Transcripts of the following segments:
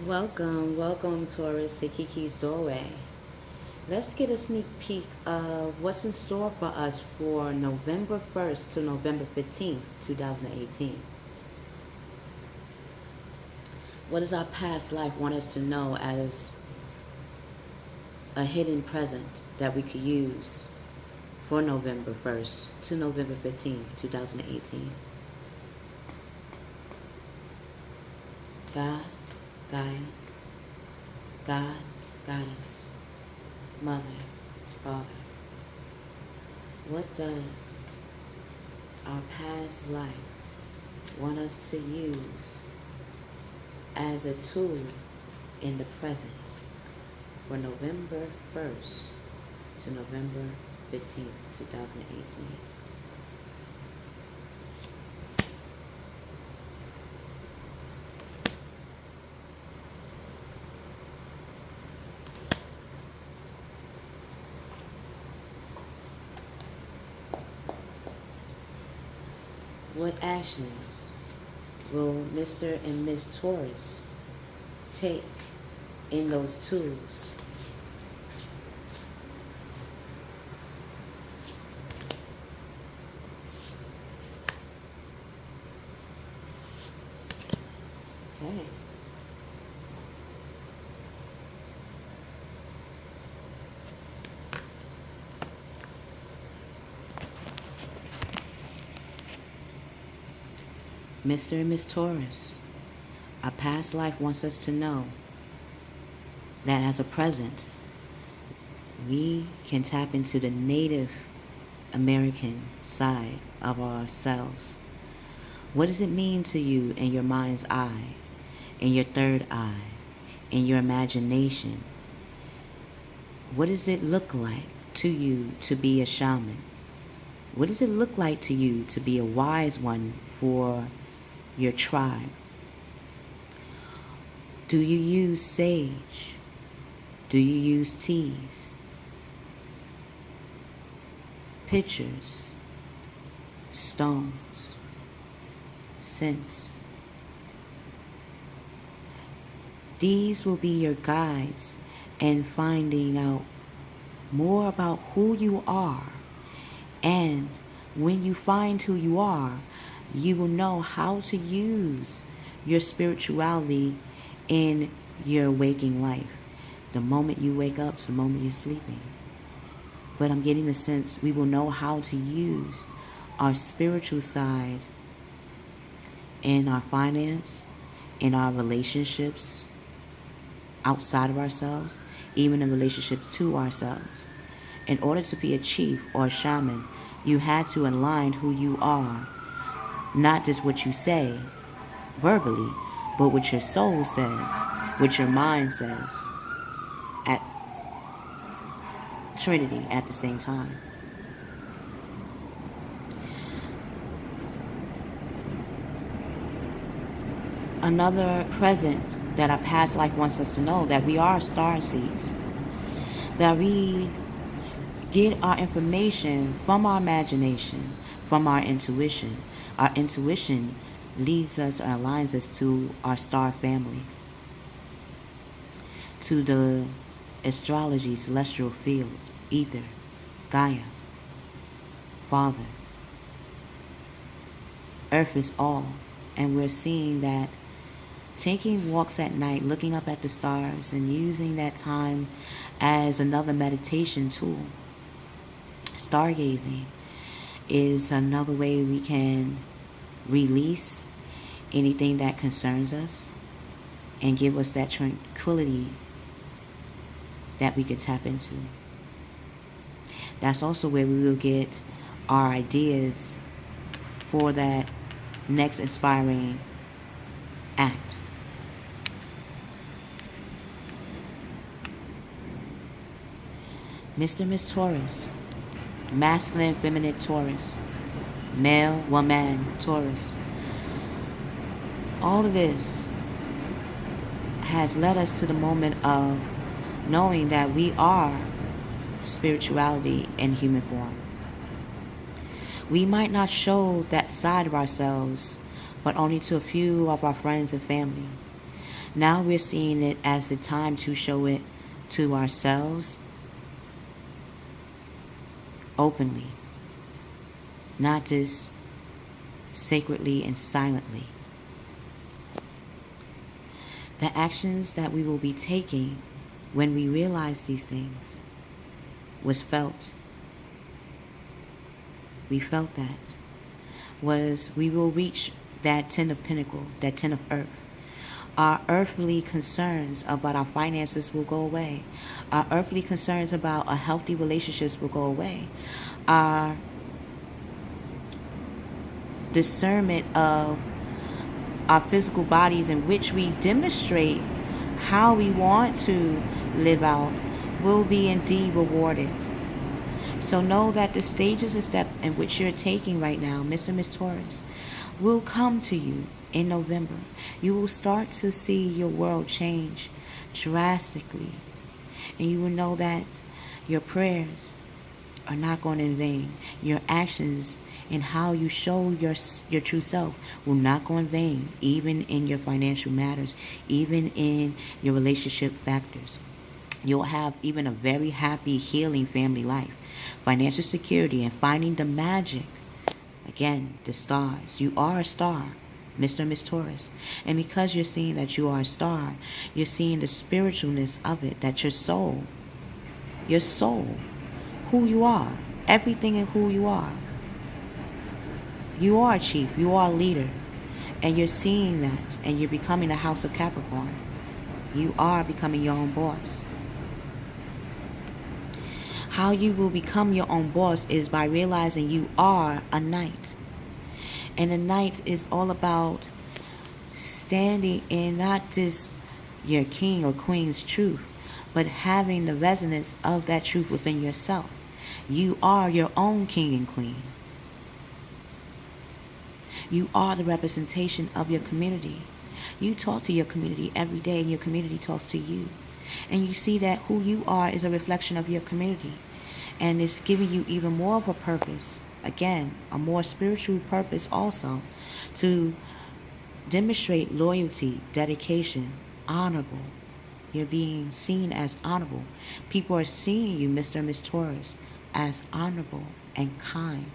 Welcome Taurus to Keykey's Doorway. Let's get a sneak peek of what's in store for us for November 1st to November 15th, 2018. What does our past life want us to know as a hidden present that we could use for November 1st to November 15th, 2018? God, Gaia, God, Goddess, Mother, Father. What does our past life want us to use as a tool in the present for November 1st to November 15th, 2018? What actions will Mr. and Miss Taurus take in those tools? Okay. Mr. and Miss Taurus, our past life wants us to know that as a present, we can tap into the Native American side of ourselves. What does it mean to you in your mind's eye, in your third eye, in your imagination? What does it look like to you to be a shaman? What does it look like to you to be a wise one for your tribe? Do you use sage? Do you use teas? Pictures, stones, scents? These will be your guides in finding out more about who you are. And when you find who you are, you will know how to use your spirituality in your waking life. The moment you wake up to the moment you're sleeping. But I'm getting the sense we will know how to use our spiritual side in our finance, in our relationships outside of ourselves, even in relationships to ourselves. In order to be a chief or a shaman, you had to align who you are. Not just what you say verbally, but what your soul says, what your mind says, at Trinity at the same time. Another present that our past life wants us to know, that we are star seeds, that we get our information from our imagination, from our intuition. Our intuition leads us or aligns us to our star family, to the astrology celestial field, ether, Gaia, Father. Earth is all, and we're seeing that taking walks at night, looking up at the stars, and using that time as another meditation tool. Stargazing is another way we can release anything that concerns us and give us that tranquility that we could tap into. That's also where we will get our ideas for that next inspiring act. Mr. Miss Taurus, masculine, feminine Taurus, male, woman, Taurus. All of this has led us to the moment of knowing that we are spirituality in human form. We might not show that side of ourselves, but only to a few of our friends and family. Now we're seeing it as the time to show it to ourselves openly, not just sacredly and silently. The actions that we will be taking when we realize these things was felt. We felt that. Was we will reach that 10 of Pentacles, that 10 of Earth. Our earthly concerns about our finances will go away. Our earthly concerns about our healthy relationships will go away. Our discernment of our physical bodies in which we demonstrate how we want to live out will be indeed rewarded. So know that the stages and step in which you're taking right now, Mr. and Miss Taurus, will come to you in November. You will start to see your world change drastically. And you will know that your prayers are not going in vain. Your actions and how you show your true self will not go in vain, even in your financial matters, even in your relationship factors. You'll have even a very happy, healing family life, financial security, and finding the magic. Again, the stars. You are a star, Mr. and Miss Taurus. And because you're seeing that you are a star, you're seeing the spiritualness of it, that your soul, who you are, everything in who you are. You are a chief, you are a leader, and you're seeing that, and you're becoming a house of Capricorn. You are becoming your own boss. How you will become your own boss is by realizing you are a knight. And a knight is all about standing in not just your king or queen's truth, but having the resonance of that truth within yourself. You are your own king and queen. You are the representation of your community. You talk to your community every day, and your community talks to you. And you see that who you are is a reflection of your community. And it's giving you even more of a purpose. Again, a more spiritual purpose also, to demonstrate loyalty, dedication, honorable. You're being seen as honorable. People are seeing you, Mr. and Miss Taurus, as honorable and kind.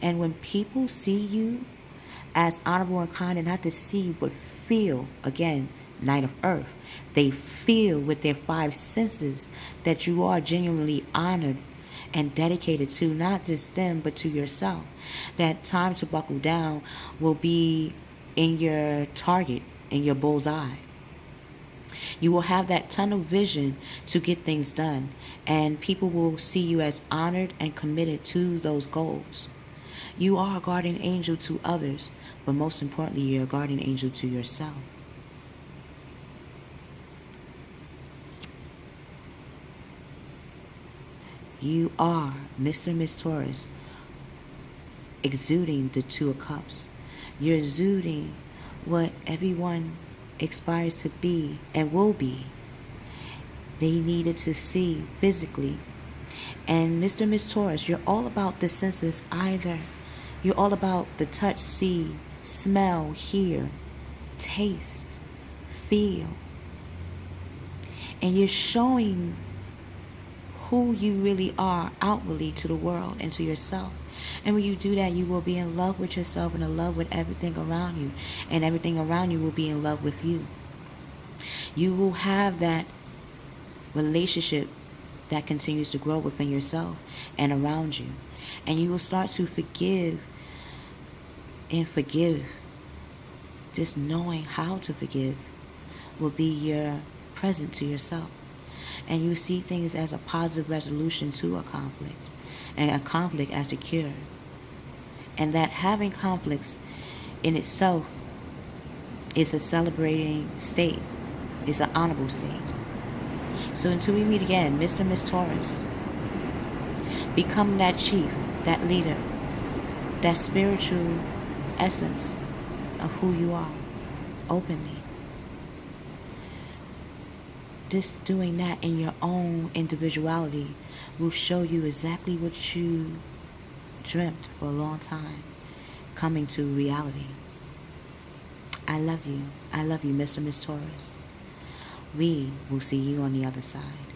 And when people see you as honorable and kind, and not to see but feel, again, Knight of Earth, they feel with their five senses that you are genuinely honored and dedicated to not just them but to yourself. That time to buckle down will be in your target, in your bullseye. You will have that tunnel vision to get things done, and people will see you as honored and committed to those goals. You are a guardian angel to others, but most importantly, you're a guardian angel to yourself. You are, Mr. and Miss Taurus, exuding the Two of Cups. You're exuding what everyone aspires to be and will be. They needed to see physically. And Mr. and Miss Taurus, you're all about the senses either. You're all about the touch, see, smell, hear, taste, feel. And you're showing who you really are outwardly to the world and to yourself. And when you do that, you will be in love with yourself and in love with everything around you. And everything around you will be in love with you. You will have that relationship that continues to grow within yourself and around you. And you will start to forgive and forgive. Just knowing how to forgive will be your present to yourself. And you see things as a positive resolution to a conflict, and a conflict as a cure. And that having conflicts in itself is a celebrating state. It's an honorable state. So until we meet again, Mr. and Miss Taurus, become that chief, that leader, that spiritual essence of who you are, openly. Just doing that in your own individuality will show you exactly what you dreamt for a long time coming to reality. I love you. I love you, Mr. Miss Taurus. We will see you on the other side.